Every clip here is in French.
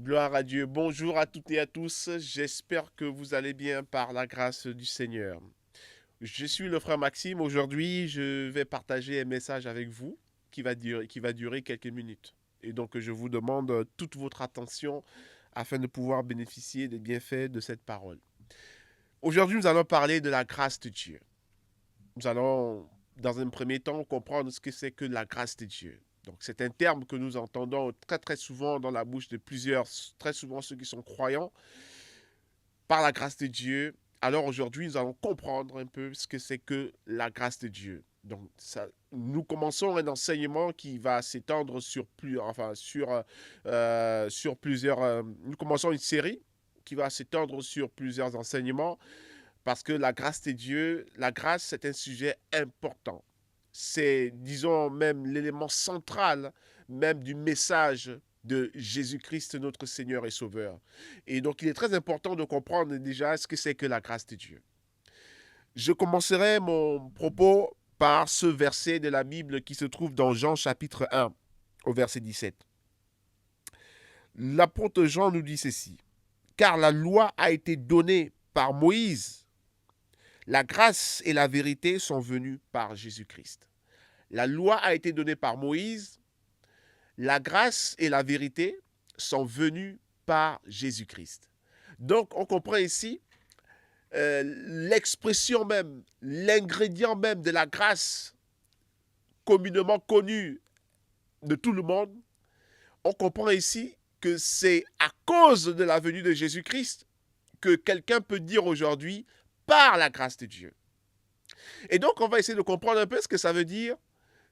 Gloire à Dieu. Bonjour à toutes et à tous. J'espère que vous allez bien par la grâce du Seigneur. Je suis le frère Maxime. Aujourd'hui, je vais partager un message avec vous qui va durer quelques minutes. Et donc, je vous demande toute votre attention afin de pouvoir bénéficier des bienfaits de cette parole. Aujourd'hui, nous allons parler de la grâce de Dieu. Nous allons, dans un premier temps, comprendre ce que c'est que la grâce de Dieu. Donc, c'est un terme que nous entendons très très souvent dans la bouche de plusieurs, très souvent ceux qui sont croyants, par la grâce de Dieu. Alors aujourd'hui, nous allons comprendre un peu ce que c'est que la grâce de Dieu. Donc, nous commençons un enseignement qui va s'étendre sur plusieurs. Nous commençons une série qui va s'étendre sur plusieurs enseignements parce que la grâce de Dieu, la grâce, c'est un sujet important. C'est, disons, même l'élément central même du message de Jésus-Christ, notre Seigneur et Sauveur. Et donc, il est très important de comprendre déjà ce que c'est que la grâce de Dieu. Je commencerai mon propos par ce verset de la Bible qui se trouve dans Jean chapitre 1, au verset 17. L'apôtre Jean nous dit ceci. Car la loi a été donnée par Moïse. La grâce et la vérité sont venues par Jésus-Christ. La loi a été donnée par Moïse. La grâce et la vérité sont venues par Jésus-Christ. Donc, on comprend ici l'expression même, l'ingrédient même de la grâce communément connue de tout le monde. On comprend ici que c'est à cause de la venue de Jésus-Christ que quelqu'un peut dire aujourd'hui par la grâce de Dieu. Et donc, on va essayer de comprendre un peu ce que ça veut dire.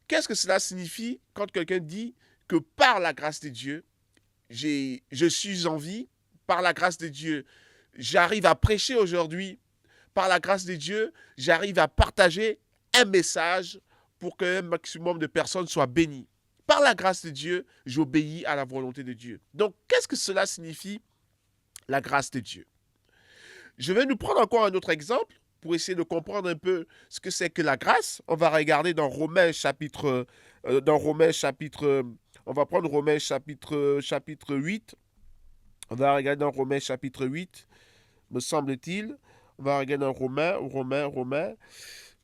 Qu'est-ce que cela signifie quand quelqu'un dit que par la grâce de Dieu, je suis en vie, par la grâce de Dieu, j'arrive à prêcher aujourd'hui, par la grâce de Dieu, j'arrive à partager un message pour qu'un maximum de personnes soient bénies. Par la grâce de Dieu, j'obéis à la volonté de Dieu. Donc, qu'est-ce que cela signifie, la grâce de Dieu? Je vais nous prendre encore un autre exemple pour essayer de comprendre un peu ce que c'est que la grâce. On va regarder dans Romains chapitre, on va prendre Romains chapitre 8. On va regarder dans Romains chapitre 8, me semble-t-il. On va regarder dans Romains.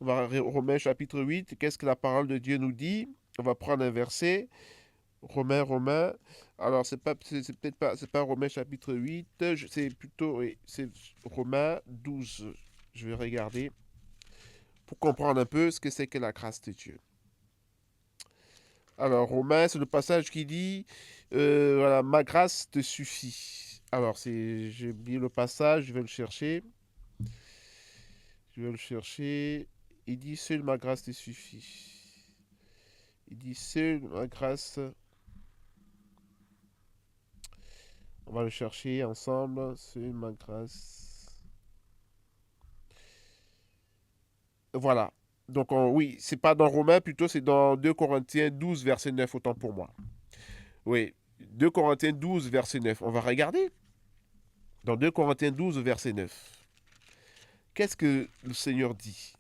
On va Romains chapitre 8. Qu'est-ce que la parole de Dieu nous dit? On va prendre un verset. Romains. Alors, c'est peut-être pas, c'est pas Romains chapitre 8, c'est plutôt, oui, c'est Romains 12. Je vais regarder pour comprendre un peu ce que c'est que la grâce de Dieu. Alors, Romains, c'est le passage qui dit, voilà, ma grâce te suffit. Alors, j'ai oublié le passage, je vais le chercher. Je vais le chercher. Il dit, seule ma grâce te suffit. Il dit, seule ma grâce. On va le chercher ensemble. Seule ma grâce. Voilà. Donc, oui, c'est pas dans Romains, plutôt c'est dans 2 Corinthiens 12, verset 9, autant pour moi. Oui, 2 Corinthiens 12, verset 9. On va regarder. Dans 2 Corinthiens 12, verset 9. Qu'est-ce que le Seigneur dit?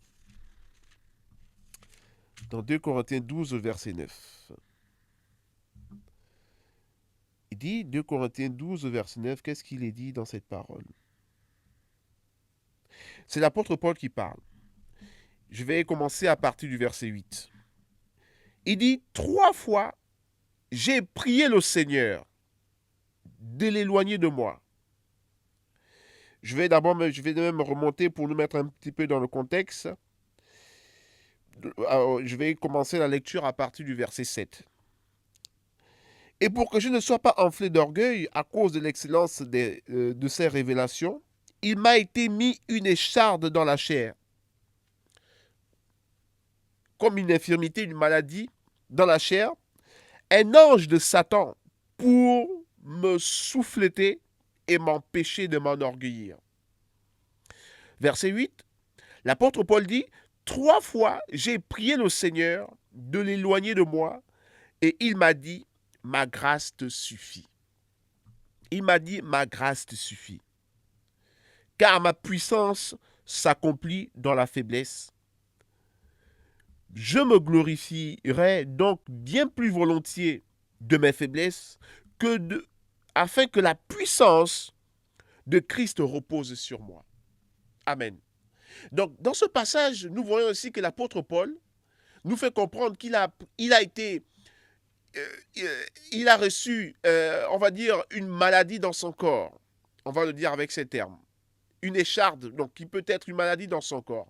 Dans 2 Corinthiens 12, verset 9. Il dit, 2 Corinthiens 12, verset 9, qu'est-ce qu'il est dit dans cette parole? C'est l'apôtre Paul qui parle. Je vais commencer à partir du verset 8. Il dit, 3 fois, j'ai prié le Seigneur de l'éloigner de moi. Je vais même remonter pour nous mettre un petit peu dans le contexte. Je vais commencer la lecture à partir du verset 7. Et pour que je ne sois pas enflé d'orgueil à cause de l'excellence de ces révélations, il m'a été mis une écharde dans la chair, comme une infirmité, une maladie dans la chair, un ange de Satan pour me souffleter et m'empêcher de m'enorgueillir. Verset 8, l'apôtre Paul dit, 3 fois j'ai prié le Seigneur de l'éloigner de moi et il m'a dit, ma grâce te suffit. Il m'a dit, ma grâce te suffit. Car ma puissance s'accomplit dans la faiblesse. Je me glorifierai donc bien plus volontiers de mes faiblesses que afin que la puissance de Christ repose sur moi. Amen. Donc, dans ce passage, nous voyons aussi que l'apôtre Paul nous fait comprendre qu'il a été, il a reçu, on va dire, une maladie dans son corps. On va le dire avec ces termes. Une écharde, donc qui peut être une maladie dans son corps.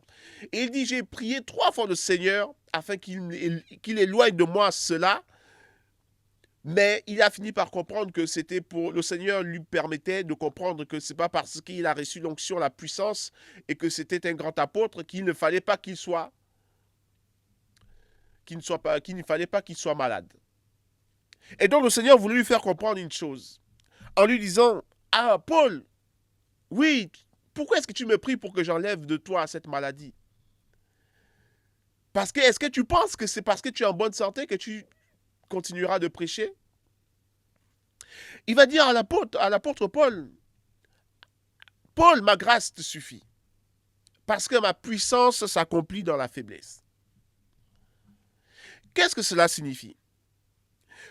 Et il dit, j'ai prié 3 fois le Seigneur afin qu'il éloigne de moi cela. Mais il a fini par comprendre que c'était pour le Seigneur lui permettait de comprendre que c'est pas parce qu'il a reçu l'onction, la puissance et que c'était un grand apôtre qu'il ne fallait pas qu'il ne fallait pas qu'il soit malade. Et donc le Seigneur voulait lui faire comprendre une chose en lui disant, ah Paul, oui, pourquoi est-ce que tu me pries pour que j'enlève de toi cette maladie? Parce que est-ce que tu penses que c'est parce que tu es en bonne santé que tu continueras de prêcher? Il va dire à l'apôtre Paul, Paul, ma grâce te suffit, parce que ma puissance s'accomplit dans la faiblesse. Qu'est-ce que cela signifie?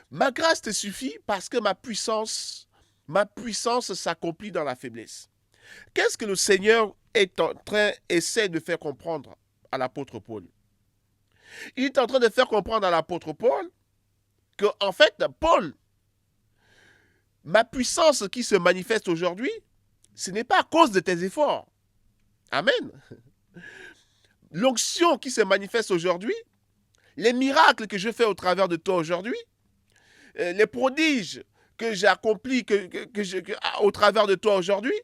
Ma grâce te suffit parce que ma puissance s'accomplit dans la faiblesse. Qu'est-ce que le Seigneur essaie de faire comprendre à l'apôtre Paul? Il est en train de faire comprendre à l'apôtre Paul que, en fait, Paul, ma puissance qui se manifeste aujourd'hui, ce n'est pas à cause de tes efforts. Amen. L'onction qui se manifeste aujourd'hui, les miracles que je fais au travers de toi aujourd'hui, les prodiges que j'ai accomplis au travers de toi aujourd'hui,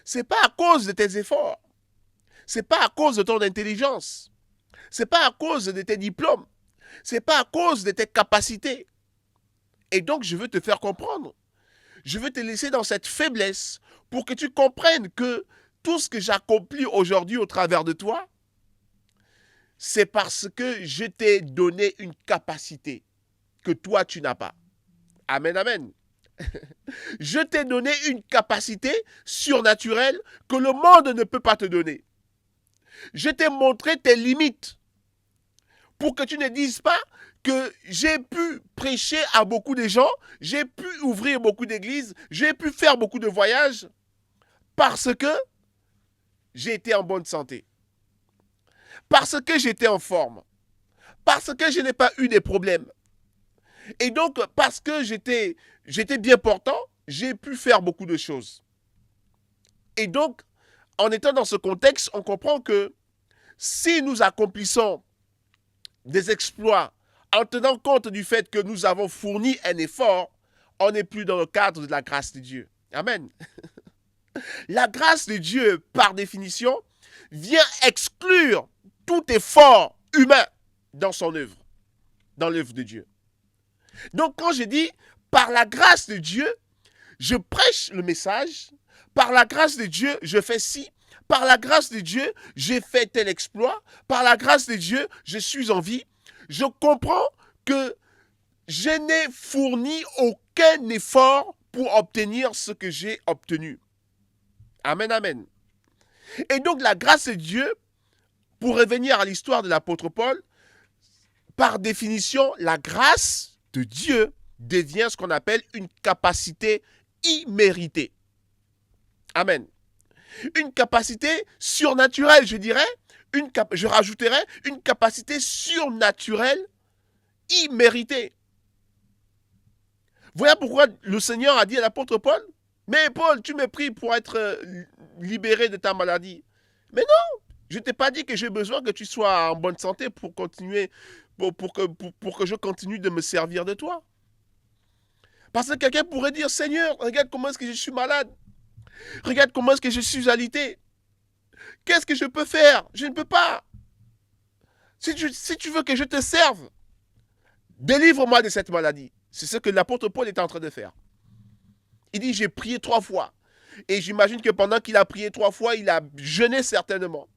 ce n'est pas à cause de tes efforts. Ce n'est pas à cause de ton intelligence. Ce n'est pas à cause de tes diplômes. Ce n'est pas à cause de tes capacités. Et donc, je veux te faire comprendre. Je veux te laisser dans cette faiblesse pour que tu comprennes que tout ce que j'accomplis aujourd'hui au travers de toi, c'est parce que je t'ai donné une capacité que toi, tu n'as pas. Amen, amen. Je t'ai donné une capacité surnaturelle que le monde ne peut pas te donner. Je t'ai montré tes limites pour que tu ne dises pas que j'ai pu prêcher à beaucoup de gens, j'ai pu ouvrir beaucoup d'églises, j'ai pu faire beaucoup de voyages parce que j'ai été en bonne santé, parce que j'étais en forme, parce que je n'ai pas eu des problèmes. Et donc, parce que j'étais bien portant, j'ai pu faire beaucoup de choses. Et donc, en étant dans ce contexte, on comprend que si nous accomplissons des exploits en tenant compte du fait que nous avons fourni un effort, on n'est plus dans le cadre de la grâce de Dieu. Amen. La grâce de Dieu, par définition, vient exclure tout effort humain dans son œuvre, dans l'œuvre de Dieu. Donc quand je dis, par la grâce de Dieu, je prêche le message, par la grâce de Dieu, je fais ci, par la grâce de Dieu, j'ai fait tel exploit, par la grâce de Dieu, je suis en vie, je comprends que je n'ai fourni aucun effort pour obtenir ce que j'ai obtenu. Amen, amen. Et donc la grâce de Dieu, pour revenir à l'histoire de l'apôtre Paul, par définition, la grâce de Dieu devient ce qu'on appelle une capacité imméritée. Amen. Une capacité surnaturelle, je dirais, je rajouterais une capacité surnaturelle imméritée. Voilà pourquoi le Seigneur a dit à l'apôtre Paul, mais Paul, tu me pries pour être libéré de ta maladie. Mais non, je ne t'ai pas dit que j'ai besoin que tu sois en bonne santé pour continuer, pour que je continue de me servir de toi. Parce que quelqu'un pourrait dire, Seigneur, regarde comment est-ce que je suis malade. Regarde comment est-ce que je suis alité. Qu'est-ce que je peux faire? Je ne peux pas. Si tu veux que je te serve, délivre-moi de cette maladie. C'est ce que l'apôtre Paul est en train de faire. Il dit, j'ai prié 3 fois. Et j'imagine que pendant qu'il a prié 3 fois, il a jeûné certainement.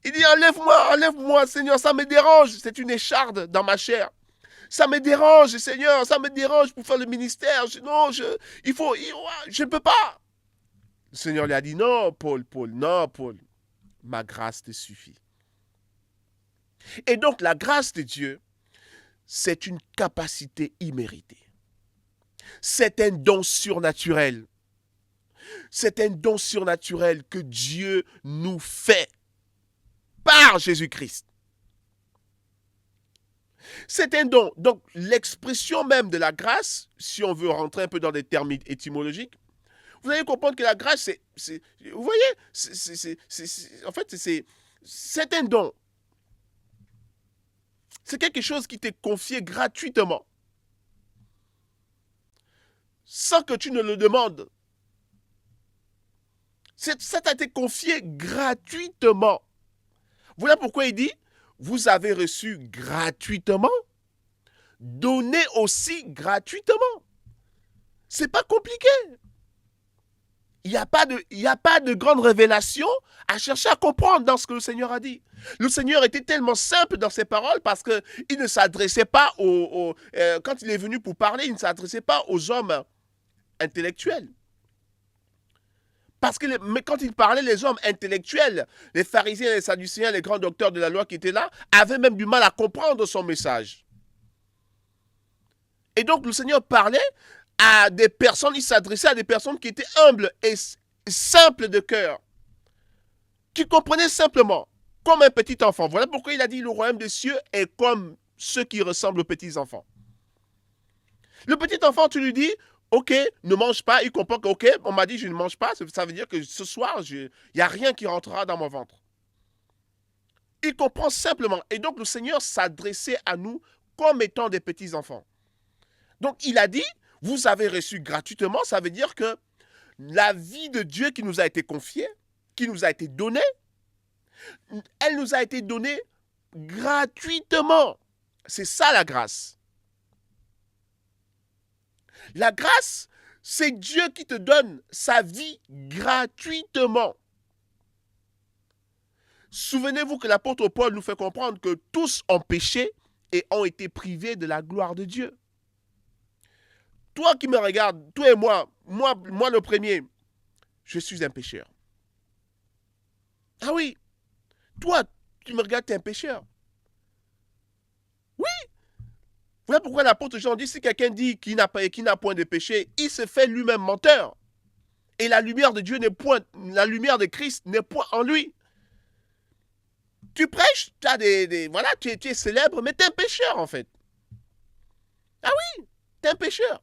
Il dit, enlève-moi, Seigneur, ça me dérange. C'est une écharde dans ma chair. Ça me dérange, Seigneur, ça me dérange pour faire le ministère. Je ne peux pas. Le Seigneur lui a dit, non, Paul, ma grâce te suffit. Et donc, la grâce de Dieu, c'est une capacité imméritée. C'est un don surnaturel. C'est un don surnaturel que Dieu nous fait par Jésus-Christ. C'est un don. Donc, l'expression même de la grâce, si on veut rentrer un peu dans des termes étymologiques, vous allez comprendre que la grâce, vous voyez, en fait, c'est un don. C'est quelque chose qui t'est confié gratuitement, sans que tu ne le demandes. Ça t'a été confié gratuitement. Voilà pourquoi il dit, vous avez reçu gratuitement, donnez aussi gratuitement. C'est pas compliqué. Il n'y a pas de grande révélation à chercher à comprendre dans ce que le Seigneur a dit. Le Seigneur était tellement simple dans ses paroles parce qu'il ne s'adressait pas quand il est venu pour parler, il ne s'adressait pas aux hommes intellectuels. Mais quand il parlait, les hommes intellectuels, les pharisiens, les sadducéens, les grands docteurs de la loi qui étaient là, avaient même du mal à comprendre son message. Et donc le Seigneur parlait à des personnes, il s'adressait à des personnes qui étaient humbles et simples de cœur, qui comprenaient simplement, comme un petit enfant. Voilà pourquoi il a dit, le royaume des cieux est comme ceux qui ressemblent aux petits enfants. Le petit enfant, tu lui dis, ok, ne mange pas, il comprend que, ok, on m'a dit je ne mange pas, ça veut dire que ce soir, il n'y a rien qui rentrera dans mon ventre. Il comprend simplement. Et donc le Seigneur s'adressait à nous comme étant des petits enfants. Donc il a dit, vous avez reçu gratuitement, ça veut dire que la vie de Dieu qui nous a été confiée, qui nous a été donnée, elle nous a été donnée gratuitement. C'est ça la grâce. La grâce, c'est Dieu qui te donne sa vie gratuitement. Souvenez-vous que l'apôtre Paul nous fait comprendre que tous ont péché et ont été privés de la gloire de Dieu. Toi qui me regardes, toi et moi le premier, je suis un pécheur. Ah oui, toi, tu me regardes, tu es un pécheur. Oui. Voilà pourquoi l'apôtre Jean dit, si quelqu'un dit qu'il n'a point de péché, il se fait lui-même menteur. Et la lumière de Dieu n'est point, la lumière de Christ n'est point en lui. Tu prêches, tu es célèbre, mais tu es un pécheur en fait. Ah oui, tu es un pécheur.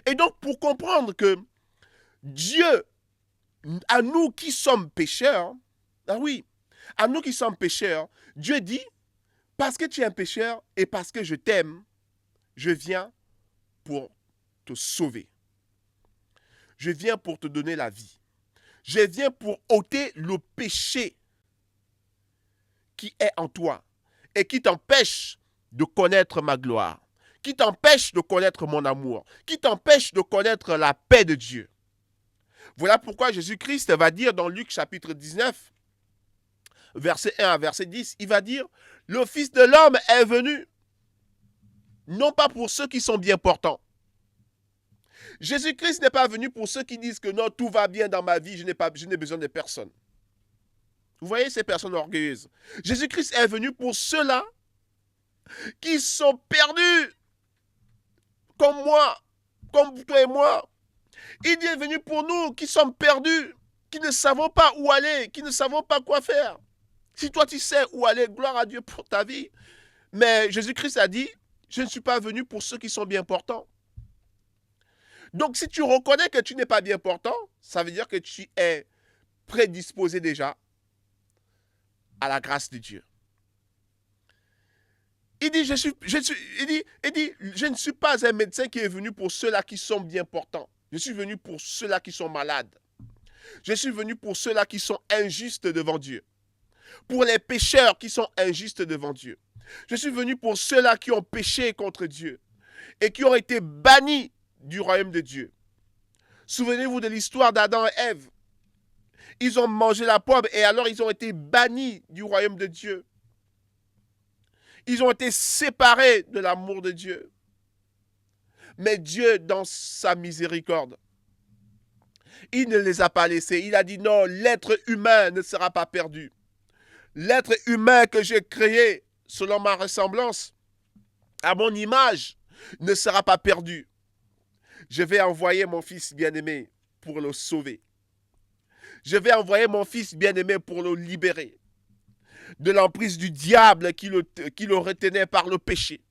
Et donc, pour comprendre que Dieu, à nous qui sommes pécheurs, ah oui, à nous qui sommes pécheurs, Dieu dit, parce que tu es un pécheur et parce que je t'aime, je viens pour te sauver. Je viens pour te donner la vie. Je viens pour ôter le péché qui est en toi et qui t'empêche de connaître ma gloire, qui t'empêche de connaître mon amour, qui t'empêche de connaître la paix de Dieu. Voilà pourquoi Jésus-Christ va dire dans Luc chapitre 19, verset 1 à verset 10, il va dire, le Fils de l'homme est venu, non pas pour ceux qui sont bien portants. Jésus-Christ n'est pas venu pour ceux qui disent que non, tout va bien dans ma vie, je n'ai besoin de personne. Vous voyez ces personnes orgueilleuses. Jésus-Christ est venu pour ceux-là qui sont perdus, comme moi, comme toi et moi. Il est venu pour nous qui sommes perdus, qui ne savons pas où aller, qui ne savons pas quoi faire. Si toi tu sais où aller, gloire à Dieu pour ta vie. Mais Jésus-Christ a dit, je ne suis pas venu pour ceux qui sont bien portants. Donc si tu reconnais que tu n'es pas bien portant, ça veut dire que tu es prédisposé déjà à la grâce de Dieu. Il dit, je ne suis pas un médecin qui est venu pour ceux-là qui sont bien portants. Je suis venu pour ceux-là qui sont malades. Je suis venu pour ceux-là qui sont injustes devant Dieu. Pour les pécheurs qui sont injustes devant Dieu. Je suis venu pour ceux-là qui ont péché contre Dieu et qui ont été bannis du royaume de Dieu. Souvenez-vous de l'histoire d'Adam et Ève. Ils ont mangé la pomme et alors ils ont été bannis du royaume de Dieu. Ils ont été séparés de l'amour de Dieu. Mais Dieu, dans sa miséricorde, il ne les a pas laissés. Il a dit non, l'être humain ne sera pas perdu. L'être humain que j'ai créé selon ma ressemblance, à mon image, ne sera pas perdu. Je vais envoyer mon fils bien-aimé pour le sauver. Je vais envoyer mon fils bien-aimé pour le libérer de l'emprise du diable qui le retenait par le péché.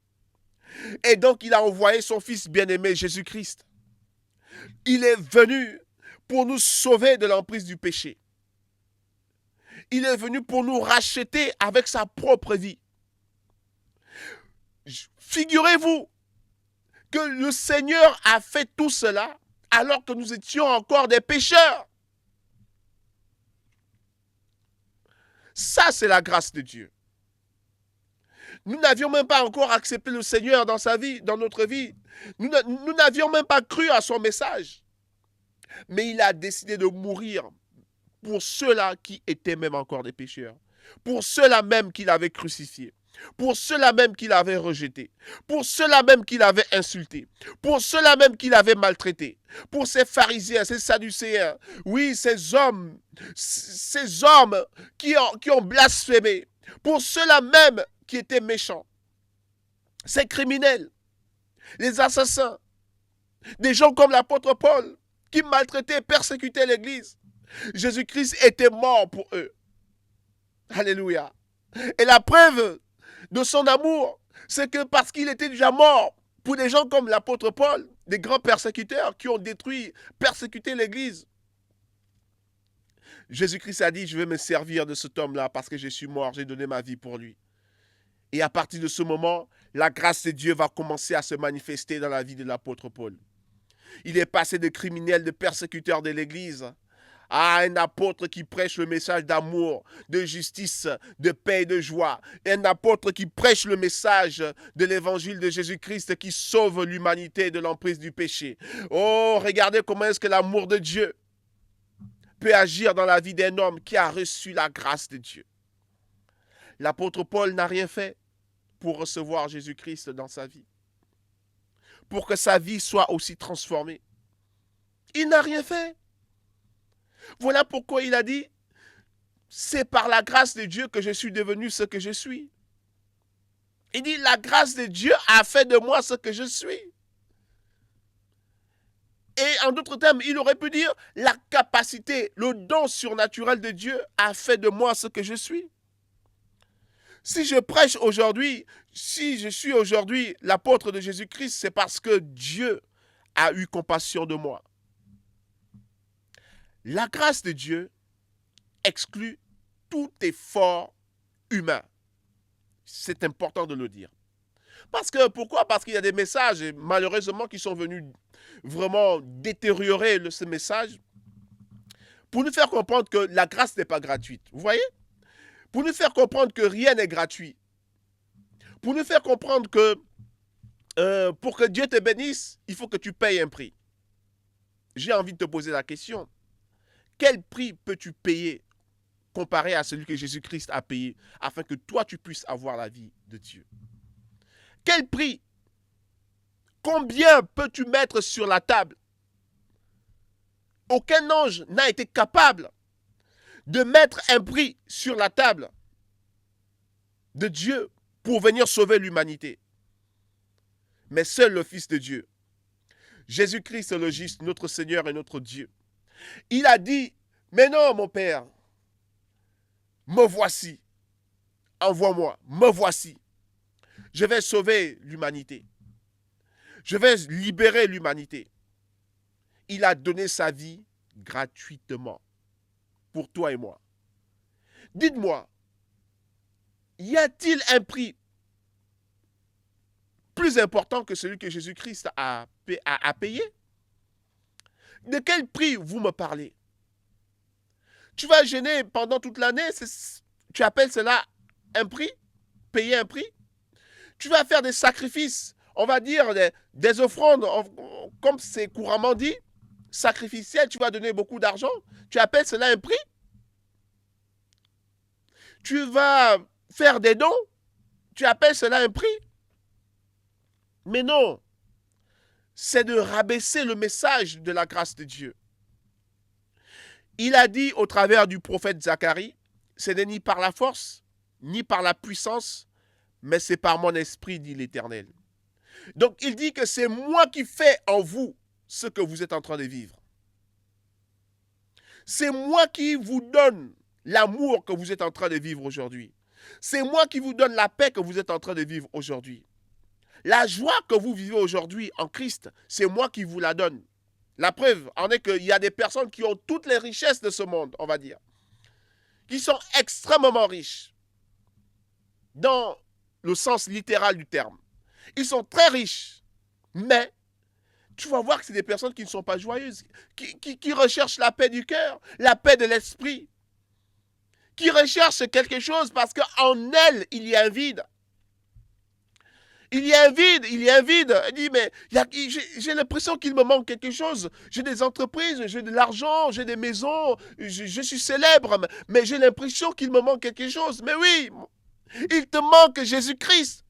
Et donc il a envoyé son fils bien-aimé Jésus-Christ. Il est venu pour nous sauver de l'emprise du péché. Il est venu pour nous racheter avec sa propre vie. Figurez-vous que le Seigneur a fait tout cela alors que nous étions encore des pécheurs. Ça, c'est la grâce de Dieu. Nous n'avions même pas encore accepté le Seigneur dans sa vie, dans notre vie. Nous n'avions même pas cru à son message. Mais il a décidé de mourir pour ceux-là qui étaient même encore des pécheurs. Pour ceux-là même qu'il avait crucifiés. Pour ceux-là même qu'il avait rejetés. Pour ceux-là même qu'il avait insultés. Pour ceux-là même qu'il avait maltraités. Pour ces pharisiens, ces sadducéens. Oui, ces hommes qui ont blasphémé. Pour ceux-là même qui étaient méchants. Ces criminels. Les assassins. Des gens comme l'apôtre Paul qui maltraitaient et persécutaient l'Église. Jésus-Christ était mort pour eux. Alléluia. Et la preuve de son amour, c'est que parce qu'il était déjà mort pour des gens comme l'apôtre Paul, des grands persécuteurs qui ont persécuté l'Église, Jésus-Christ a dit, je vais me servir de cet homme-là parce que je suis mort, j'ai donné ma vie pour lui. Et à partir de ce moment, la grâce de Dieu va commencer à se manifester dans la vie de l'apôtre Paul. Il est passé de criminel, de persécuteur de l'Église, à un apôtre qui prêche le message d'amour, de justice, de paix et de joie. Un apôtre qui prêche le message de l'évangile de Jésus-Christ qui sauve l'humanité de l'emprise du péché. Oh, regardez comment est-ce que l'amour de Dieu peut agir dans la vie d'un homme qui a reçu la grâce de Dieu. L'apôtre Paul n'a rien fait pour recevoir Jésus-Christ dans sa vie, pour que sa vie soit aussi transformée. Il n'a rien fait. Voilà pourquoi il a dit, c'est par la grâce de Dieu que je suis devenu ce que je suis. Il dit, la grâce de Dieu a fait de moi ce que je suis. Et en d'autres termes, il aurait pu dire, la capacité, le don surnaturel de Dieu a fait de moi ce que je suis. Si je prêche aujourd'hui, si je suis aujourd'hui l'apôtre de Jésus-Christ, c'est parce que Dieu a eu compassion de moi. La grâce de Dieu exclut tout effort humain. C'est important de le dire. Pourquoi? Parce qu'il y a des messages, malheureusement, qui sont venus vraiment détériorer ce message pour nous faire comprendre que la grâce n'est pas gratuite. Vous voyez? Pour nous faire comprendre que rien n'est gratuit. Pour nous faire comprendre que pour que Dieu te bénisse, il faut que tu payes un prix. J'ai envie de te poser la question. Quel prix peux-tu payer comparé à celui que Jésus-Christ a payé afin que toi tu puisses avoir la vie de Dieu? Quel prix? Combien peux-tu mettre sur la table? Aucun ange n'a été capable de mettre un prix sur la table de Dieu pour venir sauver l'humanité. Mais seul le Fils de Dieu, Jésus-Christ le juste, notre Seigneur et notre Dieu, il a dit, mais non mon Père, me voici, envoie-moi, me voici. Je vais sauver l'humanité. Je vais libérer l'humanité. Il a donné sa vie gratuitement pour toi et moi. Dites-moi, y a-t-il un prix plus important que celui que Jésus-Christ a payé? De quel prix vous me parlez? Tu vas jeûner pendant toute l'année, tu appelles cela un prix? Payer un prix? Tu vas faire des sacrifices, on va dire des offrandes, comme c'est couramment dit, sacrificielles, tu vas donner beaucoup d'argent. Tu appelles cela un prix? Tu vas faire des dons, tu appelles cela un prix? Mais non, c'est de rabaisser le message de la grâce de Dieu. Il a dit au travers du prophète Zacharie, ce n'est ni par la force, ni par la puissance, mais c'est par mon esprit, dit l'Éternel. Donc il dit que c'est moi qui fais en vous ce que vous êtes en train de vivre. C'est moi qui vous donne l'amour que vous êtes en train de vivre aujourd'hui. C'est moi qui vous donne la paix que vous êtes en train de vivre aujourd'hui. La joie que vous vivez aujourd'hui en Christ, c'est moi qui vous la donne. La preuve en est qu'il y a des personnes qui ont toutes les richesses de ce monde, on va dire, qui sont extrêmement riches, dans le sens littéral du terme. Ils sont très riches, mais tu vas voir que c'est des personnes qui ne sont pas joyeuses, qui recherchent la paix du cœur, la paix de l'esprit, qui recherchent quelque chose parce qu'en elles, il y a un vide. Il y a un vide, il y a un vide. Elle dit, mais j'ai l'impression qu'il me manque quelque chose. J'ai des entreprises, j'ai de l'argent, j'ai des maisons, je suis célèbre, mais j'ai l'impression qu'il me manque quelque chose. Mais oui, il te manque Jésus-Christ.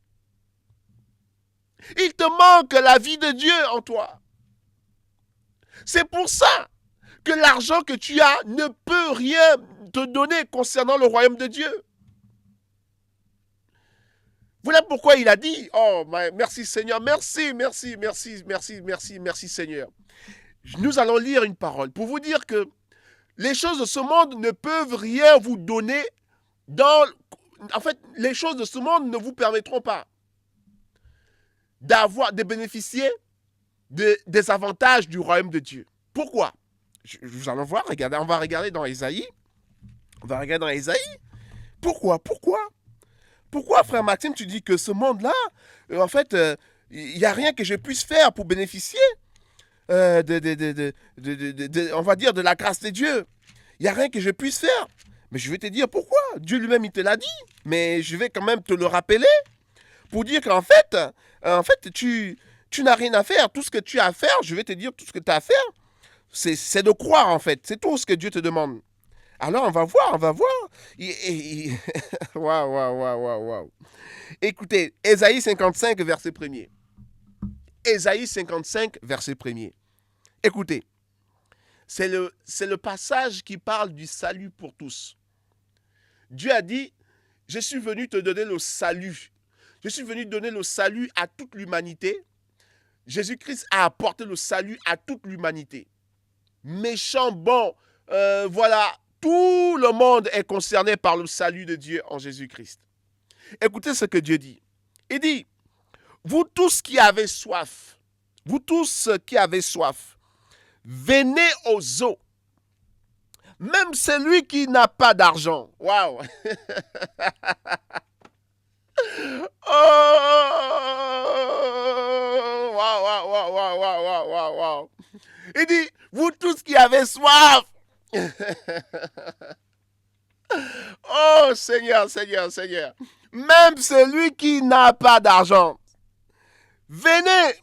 Il te manque la vie de Dieu en toi. C'est pour ça que l'argent que tu as ne peut rien te donner concernant le royaume de Dieu. Voilà pourquoi il a dit, oh merci Seigneur, merci Seigneur. Nous allons lire une parole pour vous dire que les choses de ce monde ne peuvent rien vous donner en fait, les choses de ce monde ne vous permettront pas de bénéficier des avantages du royaume de Dieu. Pourquoi? Nous allons voir, regardez, on va regarder dans Ésaïe. Pourquoi, frère Maxime, tu dis que ce monde-là, en fait, il n'y a rien que je puisse faire pour bénéficier on va dire, de la grâce de Dieu. Il n'y a rien que je puisse faire. Mais je vais te dire pourquoi. Dieu lui-même, il te l'a dit. Mais je vais quand même te le rappeler pour dire qu'en fait, tu n'as rien à faire. Tout ce que tu as à faire, je vais te dire tout ce que tu as à faire, c'est de croire, en fait. C'est tout ce que Dieu te demande. Alors, on va voir. Waouh. Écoutez, Ésaïe 55, verset 1er. Ésaïe 55, verset 1er. Écoutez, c'est le passage qui parle du salut pour tous. Dieu a dit, je suis venu te donner le salut. Je suis venu donner le salut à toute l'humanité. Jésus-Christ a apporté le salut à toute l'humanité. Méchant, bon, voilà, tout le monde est concerné par le salut de Dieu en Jésus-Christ. Écoutez ce que Dieu dit. Il dit, vous tous qui avez soif, venez aux eaux. Même celui qui n'a pas d'argent. Waouh! Waouh! Il dit, vous tous qui avez soif. Oh Seigneur. Même celui qui n'a pas d'argent. Venez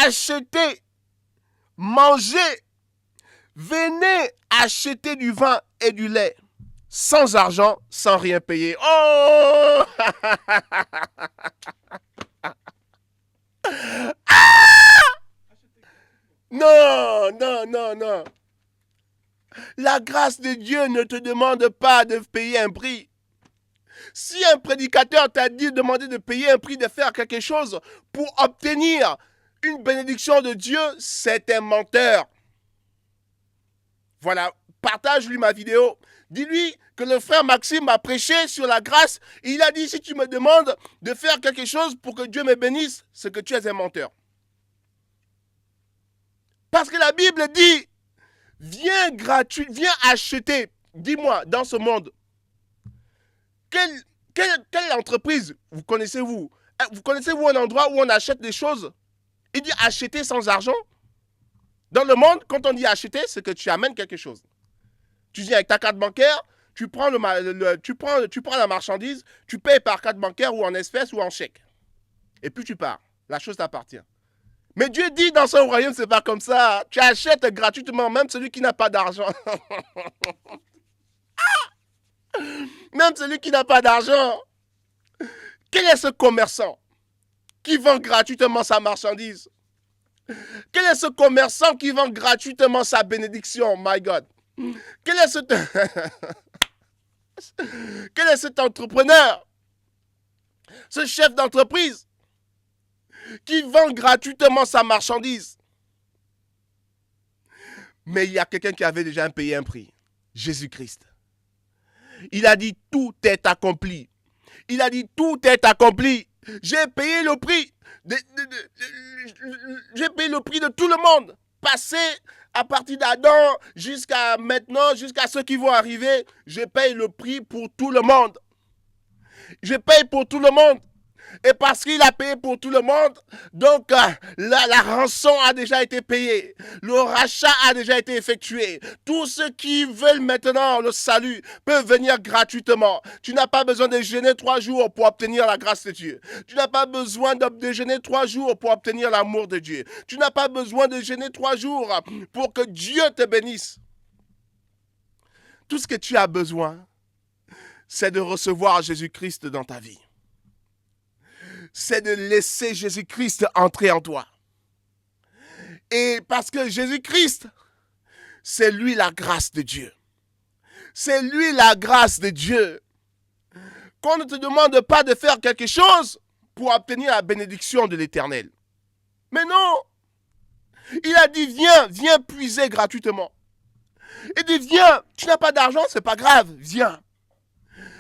acheter, manger. Venez acheter du vin et du lait. Sans argent, sans rien payer. Oh! Non. La grâce de Dieu ne te demande pas de payer un prix. Si un prédicateur t'a demandé de payer un prix, de faire quelque chose pour obtenir une bénédiction de Dieu, c'est un menteur. Voilà, partage-lui ma vidéo. Dis-lui que le frère Maxime a prêché sur la grâce. Il a dit, si tu me demandes de faire quelque chose pour que Dieu me bénisse, c'est que tu es un menteur. Parce que la Bible dit, viens acheter. Dis-moi, dans ce monde, quelle entreprise vous connaissez-vous? Vous connaissez-vous un endroit où on achète des choses? Il dit acheter sans argent. Dans le monde, quand on dit acheter, c'est que tu amènes quelque chose. Tu viens avec ta carte bancaire, tu prends la marchandise, tu payes par carte bancaire ou en espèces ou en chèque. Et puis tu pars. La chose t'appartient. Mais Dieu dit dans son royaume, c'est pas comme ça. Tu achètes gratuitement, même celui qui n'a pas d'argent. Même celui qui n'a pas d'argent. Quel est ce commerçant qui vend gratuitement sa marchandise? Quel est ce commerçant qui vend gratuitement sa bénédiction? My God. Quel est cet entrepreneur, ce chef d'entreprise qui vend gratuitement sa marchandise? Mais il y a quelqu'un qui avait déjà payé un prix. Jésus-Christ. Il a dit, tout est accompli. Il a dit, tout est accompli. J'ai payé le prix. J'ai payé le prix de tout le monde. Passé à partir d'Adam jusqu'à maintenant, jusqu'à ceux qui vont arriver, je paye le prix pour tout le monde. Je paye pour tout le monde. Et parce qu'il a payé pour tout le monde, donc la rançon a déjà été payée. Le rachat a déjà été effectué. Tous ceux qui veulent maintenant le salut peuvent venir gratuitement. Tu n'as pas besoin de jeûner 3 jours pour obtenir la grâce de Dieu. Tu n'as pas besoin de jeûner 3 jours pour obtenir l'amour de Dieu. Tu n'as pas besoin de jeûner 3 jours pour que Dieu te bénisse. Tout ce que tu as besoin, c'est de recevoir Jésus-Christ dans ta vie. C'est de laisser Jésus-Christ entrer en toi. Et parce que Jésus-Christ, c'est lui la grâce de Dieu. C'est lui la grâce de Dieu. Qu'on ne te demande pas de faire quelque chose pour obtenir la bénédiction de l'Éternel. Mais non. Il a dit, viens puiser gratuitement. Il dit, viens, tu n'as pas d'argent, c'est pas grave, viens.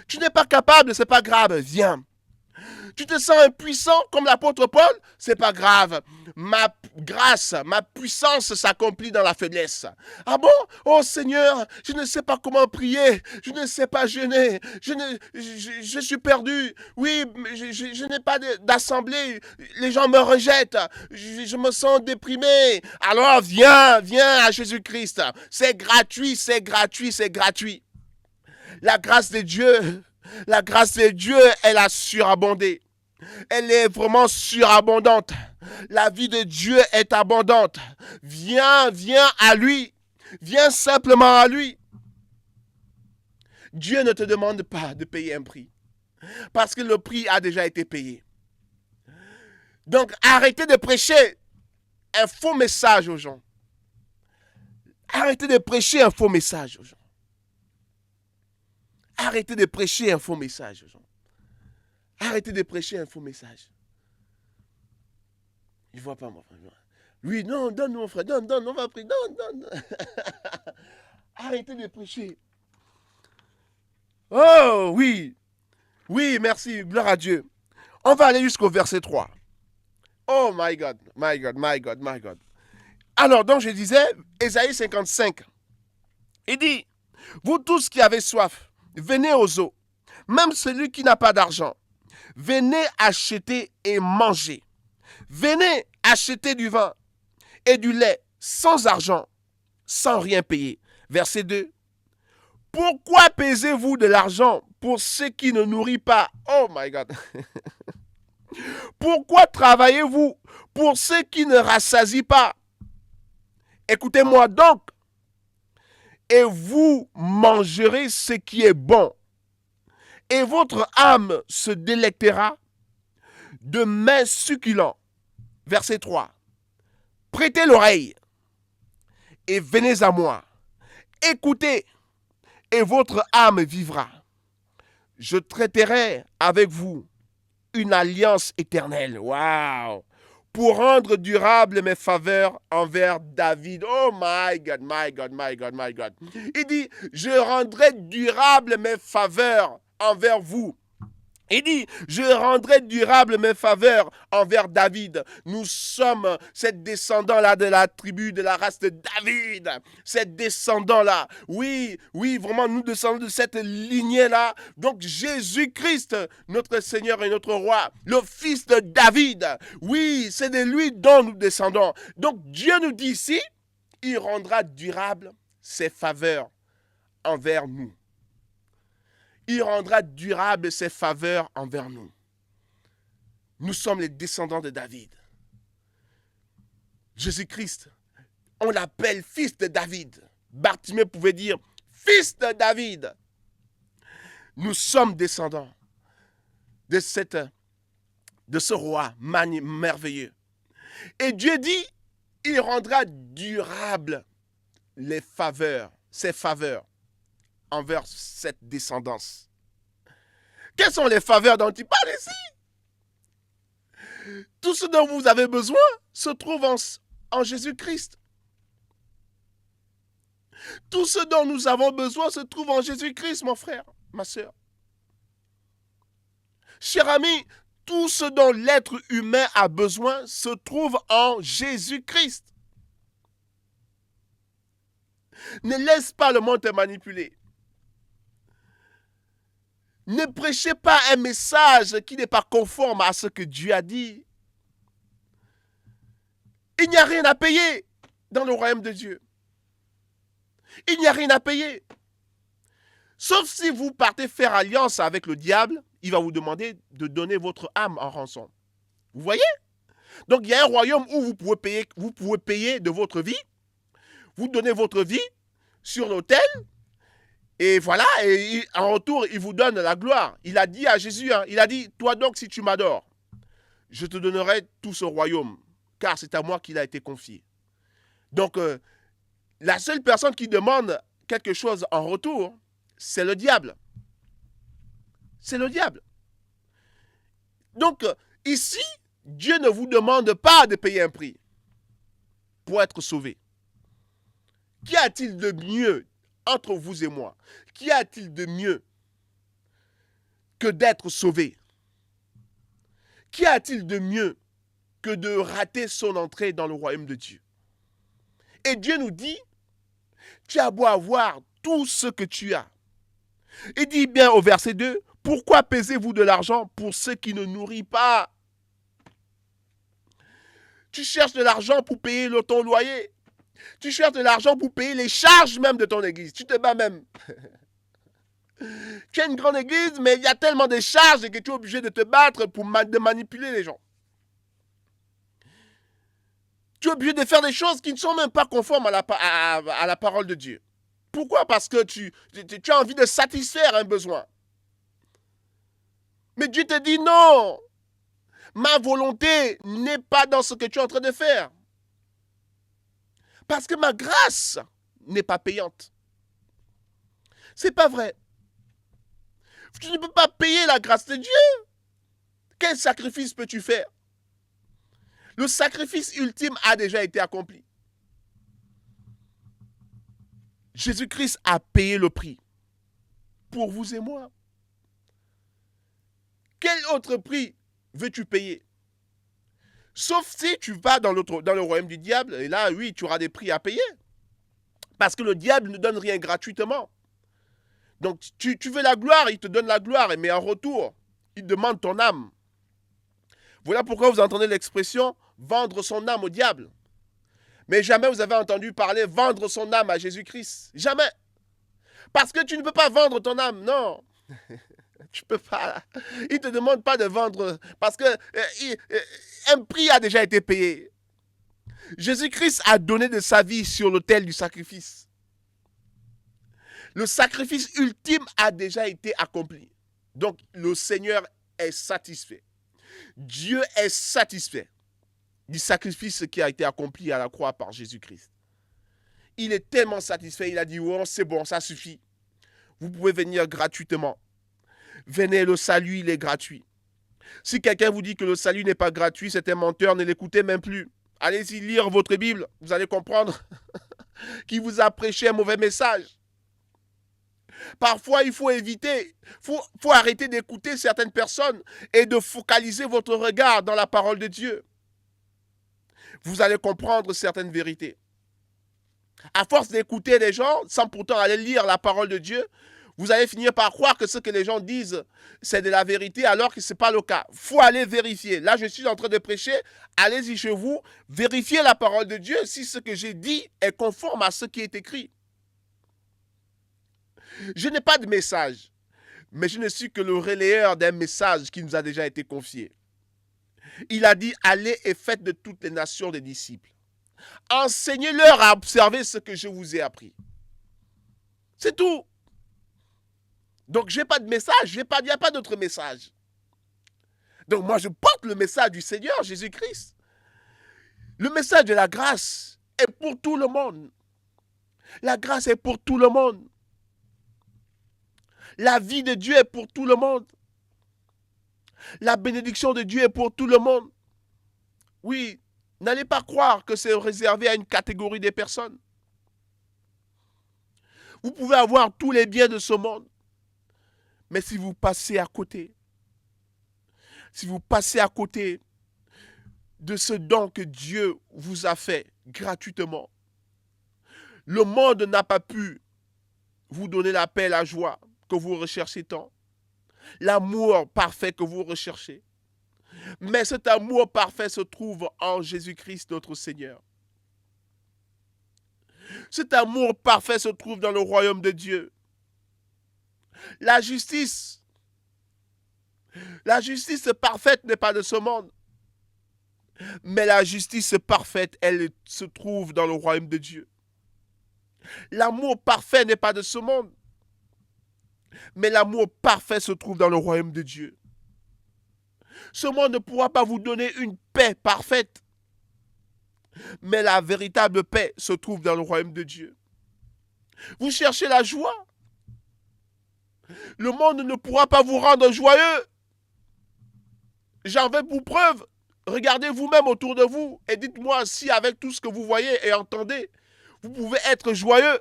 Tu n'es pas capable, c'est pas grave, viens. Tu te sens impuissant comme l'apôtre Paul, c'est pas grave. Ma grâce, ma puissance s'accomplit dans la faiblesse. Ah bon? Oh Seigneur, je ne sais pas comment prier, je ne sais pas jeûner, je suis perdu. Oui, je n'ai pas d'assemblée, les gens me rejettent, je me sens déprimé. Alors viens à Jésus-Christ. C'est gratuit, c'est gratuit, c'est gratuit. La grâce de Dieu, elle a surabondé. Elle est vraiment surabondante. La vie de Dieu est abondante. Viens à lui. Viens simplement à lui. Dieu ne te demande pas de payer un prix. Parce que le prix a déjà été payé. Donc arrêtez de prêcher un faux message aux gens. Arrêtez de prêcher un faux message aux gens. Arrêtez de prêcher un faux message aux gens. Arrêtez de prêcher un faux message. Il ne voit pas, mon frère. Lui, non, donne, mon frère, donne, on va prier, donne. Arrêtez de prêcher. Oh, oui, merci, gloire à Dieu. On va aller jusqu'au verset 3. Oh, my God. Alors, donc, je disais, Ésaïe 55, il dit, vous tous qui avez soif, venez aux eaux, même celui qui n'a pas d'argent. Venez acheter et manger. Venez acheter du vin et du lait sans argent, sans rien payer. Verset 2. Pourquoi pesez-vous de l'argent pour ceux qui ne nourrissent pas? Oh my God. Pourquoi travaillez-vous pour ceux qui ne rassasient pas? Écoutez-moi donc, et vous mangerez ce qui est bon. Et votre âme se délectera de mets succulents. Verset 3. Prêtez l'oreille et venez à moi. Écoutez et votre âme vivra. Je traiterai avec vous une alliance éternelle. Waouh! Pour rendre durable mes faveurs envers David. Oh my God. Il dit, je rendrai durable mes faveurs envers vous. Il dit, je rendrai durable mes faveurs envers David. Nous sommes ces descendants-là de la tribu, de la race de David. Ces descendants-là. Oui, vraiment, nous descendons de cette lignée-là. Donc, Jésus-Christ, notre Seigneur et notre Roi, le fils de David. Oui, c'est de lui dont nous descendons. Donc, Dieu nous dit ici, il rendra durable ses faveurs envers nous. Il rendra durable ses faveurs envers nous. Nous sommes les descendants de David. Jésus-Christ, on l'appelle fils de David. Bartimée pouvait dire fils de David. Nous sommes descendants de ce roi merveilleux. Et Dieu dit, il rendra durable ses faveurs envers cette descendance. Quelles sont les faveurs dont il parle ici? Tout ce dont vous avez besoin se trouve en Jésus-Christ. Tout ce dont nous avons besoin se trouve en Jésus-Christ, mon frère, ma soeur. Cher ami, tout ce dont l'être humain a besoin se trouve en Jésus-Christ. Ne laisse pas le monde te manipuler. Ne prêchez pas un message qui n'est pas conforme à ce que Dieu a dit. Il n'y a rien à payer dans le royaume de Dieu. Il n'y a rien à payer. Sauf si vous partez faire alliance avec le diable, il va vous demander de donner votre âme en rançon. Vous voyez? Donc il y a un royaume où vous pouvez payer de votre vie. Vous donnez votre vie sur l'autel. Et voilà, et en retour, il vous donne la gloire. Il a dit à Jésus, il a dit, toi donc si tu m'adores, je te donnerai tout ce royaume, car c'est à moi qu'il a été confié. Donc, la seule personne qui demande quelque chose en retour, c'est le diable. C'est le diable. Donc, ici, Dieu ne vous demande pas de payer un prix pour être sauvé. Qu'y a-t-il de mieux entre vous et moi? Qu'y a-t-il de mieux que d'être sauvé? Qu'y a-t-il de mieux que de rater son entrée dans le royaume de Dieu? Et Dieu nous dit, tu as beau avoir tout ce que tu as. Il dit bien au verset 2, pourquoi pesez-vous de l'argent pour ceux qui ne nourrissent pas? Tu cherches de l'argent pour payer ton loyer. Tu cherches de l'argent pour payer les charges même de ton église. Tu te bats même. Tu as une grande église, mais il y a tellement de charges que tu es obligé de te battre pour de manipuler les gens. Tu es obligé de faire des choses qui ne sont même pas conformes à la parole de Dieu. Pourquoi? Parce que tu as envie de satisfaire un besoin. Mais Dieu te dit non. Ma volonté n'est pas dans ce que tu es en train de faire. Parce que ma grâce n'est pas payante. C'est pas vrai. Tu ne peux pas payer la grâce de Dieu. Quel sacrifice peux-tu faire? Le sacrifice ultime a déjà été accompli. Jésus-Christ a payé le prix pour vous et moi. Quel autre prix veux-tu payer? Sauf si tu vas dans le royaume du diable, et là, oui, tu auras des prix à payer. Parce que le diable ne donne rien gratuitement. Donc, tu veux la gloire, il te donne la gloire, mais en retour, il demande ton âme. Voilà pourquoi vous entendez l'expression « vendre son âme au diable ». Mais jamais vous avez entendu parler « vendre son âme à Jésus-Christ ». Jamais. Parce que tu ne peux pas vendre ton âme, non. Tu peux pas. Il ne te demande pas de vendre, parce que un prix a déjà été payé. Jésus-Christ a donné de sa vie sur l'autel du sacrifice. Le sacrifice ultime a déjà été accompli. Donc, le Seigneur est satisfait. Dieu est satisfait du sacrifice qui a été accompli à la croix par Jésus-Christ. Il est tellement satisfait, il a dit, oh, c'est bon, ça suffit. Vous pouvez venir gratuitement. Venez, le salut, il est gratuit. Si quelqu'un vous dit que le salut n'est pas gratuit, c'est un menteur, ne l'écoutez même plus. Allez-y lire votre Bible, vous allez comprendre qu'il vous a prêché un mauvais message. Parfois, il faut éviter, faut arrêter d'écouter certaines personnes et de focaliser votre regard dans la parole de Dieu. Vous allez comprendre certaines vérités. À force d'écouter les gens, sans pourtant aller lire la parole de Dieu, vous allez finir par croire que ce que les gens disent, c'est de la vérité, alors que ce n'est pas le cas. Il faut aller vérifier. Là, je suis en train de prêcher. Allez-y chez vous, vérifiez la parole de Dieu si ce que j'ai dit est conforme à ce qui est écrit. Je n'ai pas de message, mais je ne suis que le relayeur d'un message qui nous a déjà été confié. Il a dit, allez et faites de toutes les nations des disciples. Enseignez-leur à observer ce que je vous ai appris. C'est tout. Donc, je n'ai pas de message, il n'y a pas d'autre message. Donc, moi, je porte le message du Seigneur Jésus-Christ. Le message de la grâce est pour tout le monde. La grâce est pour tout le monde. La vie de Dieu est pour tout le monde. La bénédiction de Dieu est pour tout le monde. Oui, n'allez pas croire que c'est réservé à une catégorie de personnes. Vous pouvez avoir tous les biens de ce monde. Mais si vous passez à côté, si vous passez à côté de ce don que Dieu vous a fait gratuitement, le monde n'a pas pu vous donner la paix, la joie que vous recherchez tant, l'amour parfait que vous recherchez. Mais cet amour parfait se trouve en Jésus-Christ notre Seigneur. Cet amour parfait se trouve dans le royaume de Dieu. La justice parfaite n'est pas de ce monde. Mais la justice parfaite, elle se trouve dans le royaume de Dieu. L'amour parfait n'est pas de ce monde. Mais l'amour parfait se trouve dans le royaume de Dieu. Ce monde ne pourra pas vous donner une paix parfaite. Mais la véritable paix se trouve dans le royaume de Dieu. Vous cherchez la joie. Le monde ne pourra pas vous rendre joyeux. J'en veux pour preuve. Regardez vous-même autour de vous et dites-moi si avec tout ce que vous voyez et entendez, vous pouvez être joyeux.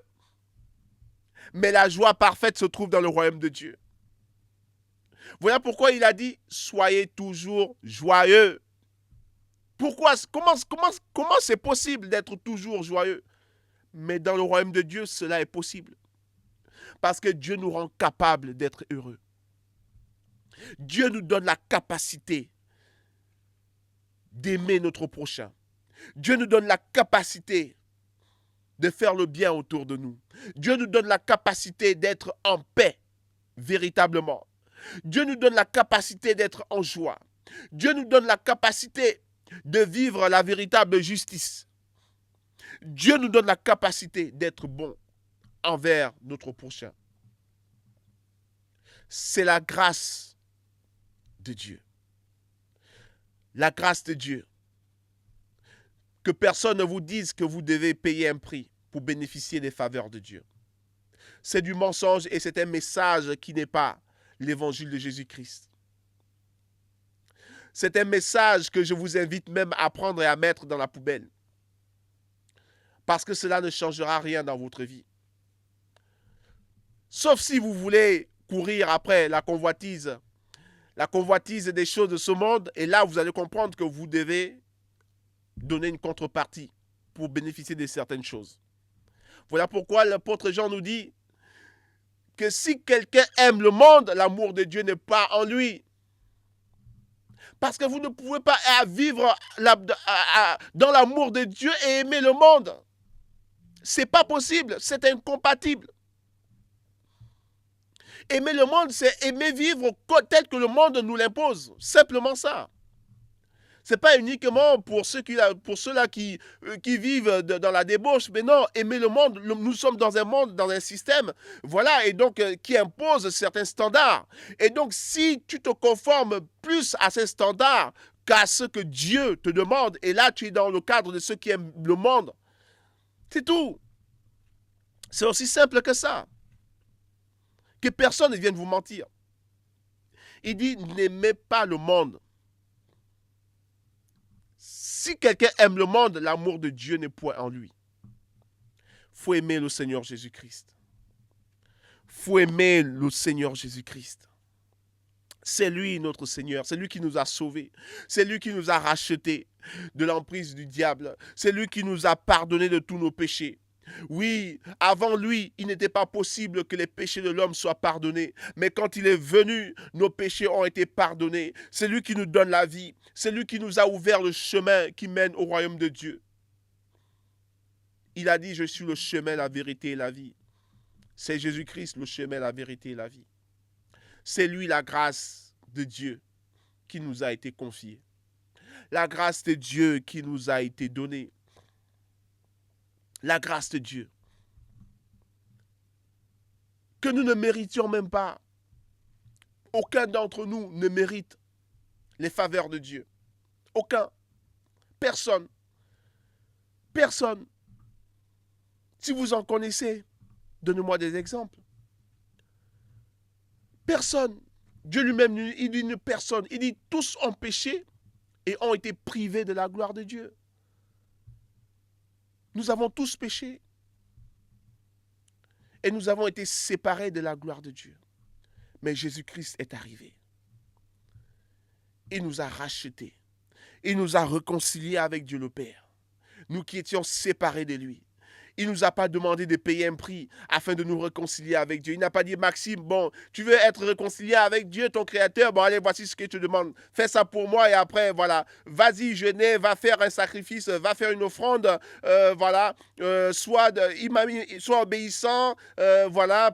Mais la joie parfaite se trouve dans le royaume de Dieu. Voilà pourquoi il a dit, soyez toujours joyeux. Pourquoi? Comment c'est possible d'être toujours joyeux? Mais dans le royaume de Dieu, cela est possible. Parce que Dieu nous rend capables d'être heureux. Dieu nous donne la capacité d'aimer notre prochain. Dieu nous donne la capacité de faire le bien autour de nous. Dieu nous donne la capacité d'être en paix, véritablement. Dieu nous donne la capacité d'être en joie. Dieu nous donne la capacité de vivre la véritable justice. Dieu nous donne la capacité d'être bon envers notre prochain. C'est la grâce de Dieu. La grâce de Dieu. Que personne ne vous dise que vous devez payer un prix pour bénéficier des faveurs de Dieu. C'est du mensonge et c'est un message qui n'est pas l'évangile de Jésus-Christ. C'est un message que je vous invite même à prendre et à mettre dans la poubelle. Parce que cela ne changera rien dans votre vie. Sauf si vous voulez courir après la convoitise des choses de ce monde, et là vous allez comprendre que vous devez donner une contrepartie pour bénéficier de certaines choses. Voilà pourquoi l'apôtre Jean nous dit que si quelqu'un aime le monde, l'amour de Dieu n'est pas en lui. Parce que vous ne pouvez pas vivre dans l'amour de Dieu et aimer le monde. C'est pas possible, c'est incompatible. Aimer le monde, c'est aimer vivre tel que le monde nous l'impose. Simplement ça. Ce n'est pas uniquement pour ceux-là qui vivent dans la débauche, mais non, aimer le monde, nous sommes dans un monde, dans un système, voilà, et donc qui impose certains standards. Et donc, si tu te conformes plus à ces standards qu'à ce que Dieu te demande, et là, tu es dans le cadre de ceux qui aiment le monde, c'est tout. C'est aussi simple que ça. Que personne ne vienne vous mentir. Il dit, n'aimez pas le monde. Si quelqu'un aime le monde, l'amour de Dieu n'est point en lui. Il faut aimer le Seigneur Jésus-Christ. Il faut aimer le Seigneur Jésus-Christ. C'est lui notre Seigneur, c'est lui qui nous a sauvés, c'est lui qui nous a rachetés de l'emprise du diable, c'est lui qui nous a pardonné de tous nos péchés. Oui, avant lui, il n'était pas possible que les péchés de l'homme soient pardonnés. Mais quand il est venu, nos péchés ont été pardonnés. C'est lui qui nous donne la vie. C'est lui qui nous a ouvert le chemin qui mène au royaume de Dieu. Il a dit, je suis le chemin, la vérité et la vie. C'est Jésus-Christ le chemin, la vérité et la vie. C'est lui la grâce de Dieu qui nous a été confiée. La grâce de Dieu qui nous a été donnée. La grâce de Dieu. Que nous ne méritions même pas. Aucun d'entre nous ne mérite les faveurs de Dieu. Aucun. Personne. Personne. Si vous en connaissez, donnez-moi des exemples. Personne. Dieu lui-même, il dit une personne. Il dit tous ont péché et ont été privés de la gloire de Dieu. Nous avons tous péché. Et nous avons été séparés de la gloire de Dieu. Mais Jésus-Christ est arrivé. Il nous a rachetés. Il nous a réconciliés avec Dieu le Père. Nous qui étions séparés de lui. Il ne nous a pas demandé de payer un prix afin de nous réconcilier avec Dieu. Il n'a pas dit, Maxime, bon, tu veux être réconcilié avec Dieu, ton Créateur, bon, allez, voici ce que je te demande. Fais ça pour moi et après, voilà, vas-y, jeûne, va faire un sacrifice, va faire une offrande, voilà, sois obéissant, voilà,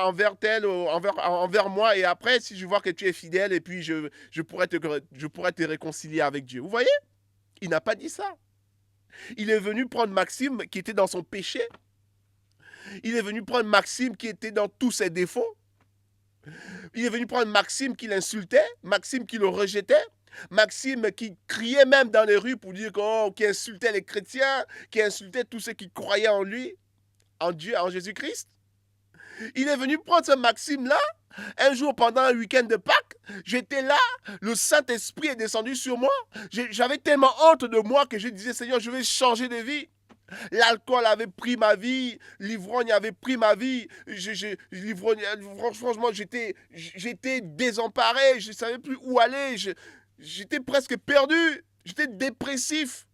envers tel, envers moi. Et après, si je vois que tu es fidèle, et puis je pourrais te réconcilier avec Dieu. Vous voyez? Il n'a pas dit ça. Il est venu prendre Maxime qui était dans son péché. Il est venu prendre Maxime qui était dans tous ses défauts. Il est venu prendre Maxime qui l'insultait, Maxime qui le rejetait, Maxime qui criait même dans les rues pour dire qu'il insultait les chrétiens, qui insultait tous ceux qui croyaient en lui, en Dieu, en Jésus-Christ. Il est venu prendre ce Maxime-là. Un jour, pendant un week-end de Pâques, j'étais là, le Saint-Esprit est descendu sur moi. J'avais tellement honte de moi que je disais, Seigneur, je vais changer de vie. L'alcool avait pris ma vie, l'ivrogne avait pris ma vie. Franchement, j'étais désemparé, je ne savais plus où aller. J'étais presque perdu, j'étais dépressif.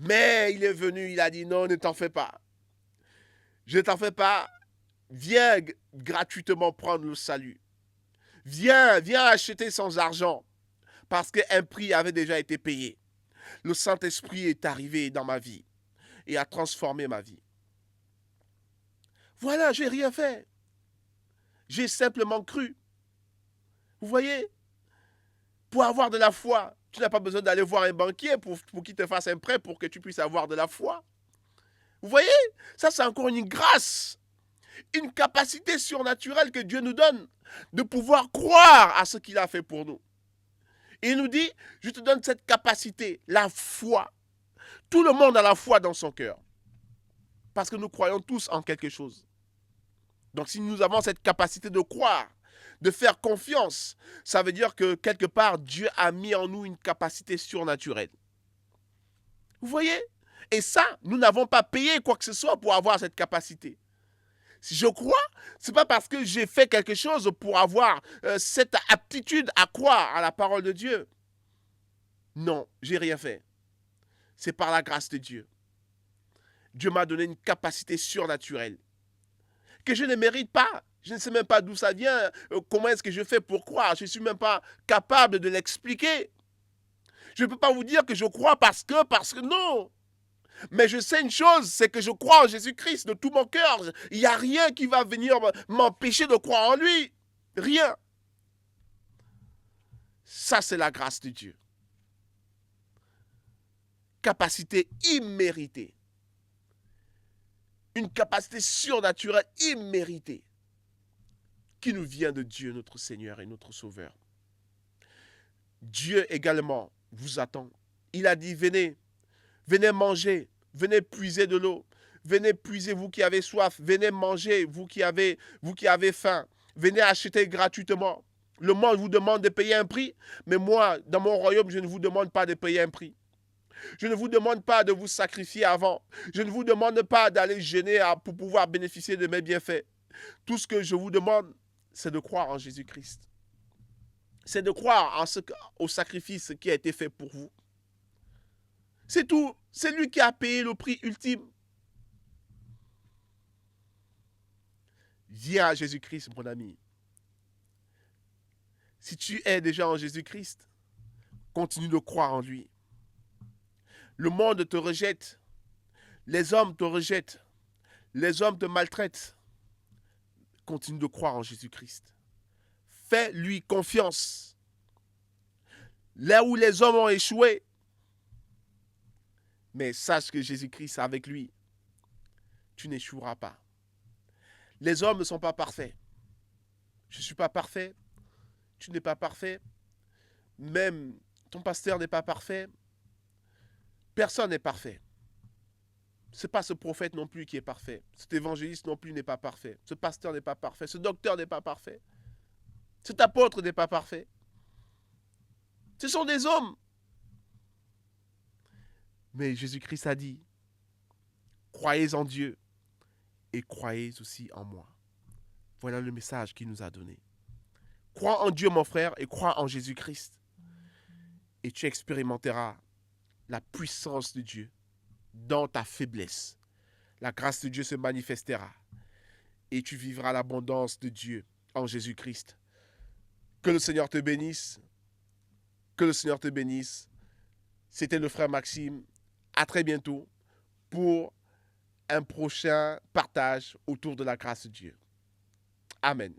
Mais il est venu, il a dit, non, ne t'en fais pas. Je ne t'en fais pas. Viens gratuitement prendre le salut. Viens acheter sans argent. Parce qu'un prix avait déjà été payé. Le Saint-Esprit est arrivé dans ma vie et a transformé ma vie. Voilà, je n'ai rien fait. J'ai simplement cru. Vous voyez? Pour avoir de la foi, tu n'as pas besoin d'aller voir un banquier pour qu'il te fasse un prêt pour que tu puisses avoir de la foi. Vous voyez? Ça, c'est encore une grâce. Une capacité surnaturelle que Dieu nous donne de pouvoir croire à ce qu'il a fait pour nous. Et il nous dit, je te donne cette capacité, la foi. Tout le monde a la foi dans son cœur. Parce que nous croyons tous en quelque chose. Donc si nous avons cette capacité de croire, de faire confiance, ça veut dire que quelque part, Dieu a mis en nous une capacité surnaturelle. Vous voyez? Et ça, nous n'avons pas payé quoi que ce soit pour avoir cette capacité. Si je crois, ce n'est pas parce que j'ai fait quelque chose pour avoir cette aptitude à croire à la parole de Dieu. Non, j'ai rien fait. C'est par la grâce de Dieu. Dieu m'a donné une capacité surnaturelle que je ne mérite pas. Je ne sais même pas d'où ça vient, comment est-ce que je fais pour croire. Je ne suis même pas capable de l'expliquer. Je ne peux pas vous dire que je crois parce que non. Mais je sais une chose, c'est que je crois en Jésus-Christ de tout mon cœur. Il n'y a rien qui va venir m'empêcher de croire en lui. Rien. Ça, c'est la grâce de Dieu. Capacité imméritée. Une capacité surnaturelle imméritée qui nous vient de Dieu, notre Seigneur et notre Sauveur. Dieu également vous attend. Il a dit, venez manger, venez puiser de l'eau, venez puiser vous qui avez soif, venez manger vous qui avez faim, venez acheter gratuitement. Le monde vous demande de payer un prix, mais moi, dans mon royaume, je ne vous demande pas de payer un prix. Je ne vous demande pas de vous sacrifier avant. Je ne vous demande pas d'aller jeûner pour pouvoir bénéficier de mes bienfaits. Tout ce que je vous demande, c'est de croire en Jésus-Christ. C'est de croire au sacrifice qui a été fait pour vous. C'est tout. C'est lui qui a payé le prix ultime. Viens à Jésus-Christ, mon ami. Si tu es déjà en Jésus-Christ, continue de croire en lui. Le monde te rejette. Les hommes te rejettent. Les hommes te maltraitent. Continue de croire en Jésus-Christ. Fais-lui confiance. Là où les hommes ont échoué, mais sache que Jésus-Christ, avec lui, tu n'échoueras pas. Les hommes ne sont pas parfaits. Je ne suis pas parfait. Tu n'es pas parfait. Même ton pasteur n'est pas parfait. Personne n'est parfait. Ce n'est pas ce prophète non plus qui est parfait. Cet évangéliste non plus n'est pas parfait. Ce pasteur n'est pas parfait. Ce docteur n'est pas parfait. Cet apôtre n'est pas parfait. Ce sont des hommes. Mais Jésus-Christ a dit, croyez en Dieu, et croyez aussi en moi. Voilà le message qu'il nous a donné. Crois en Dieu, mon frère, et crois en Jésus-Christ. Et tu expérimenteras la puissance de Dieu dans ta faiblesse. La grâce de Dieu se manifestera et tu vivras l'abondance de Dieu en Jésus-Christ. Que le Seigneur te bénisse. Que le Seigneur te bénisse. C'était le frère Maxime. À très bientôt pour un prochain partage autour de la grâce de Dieu. Amen.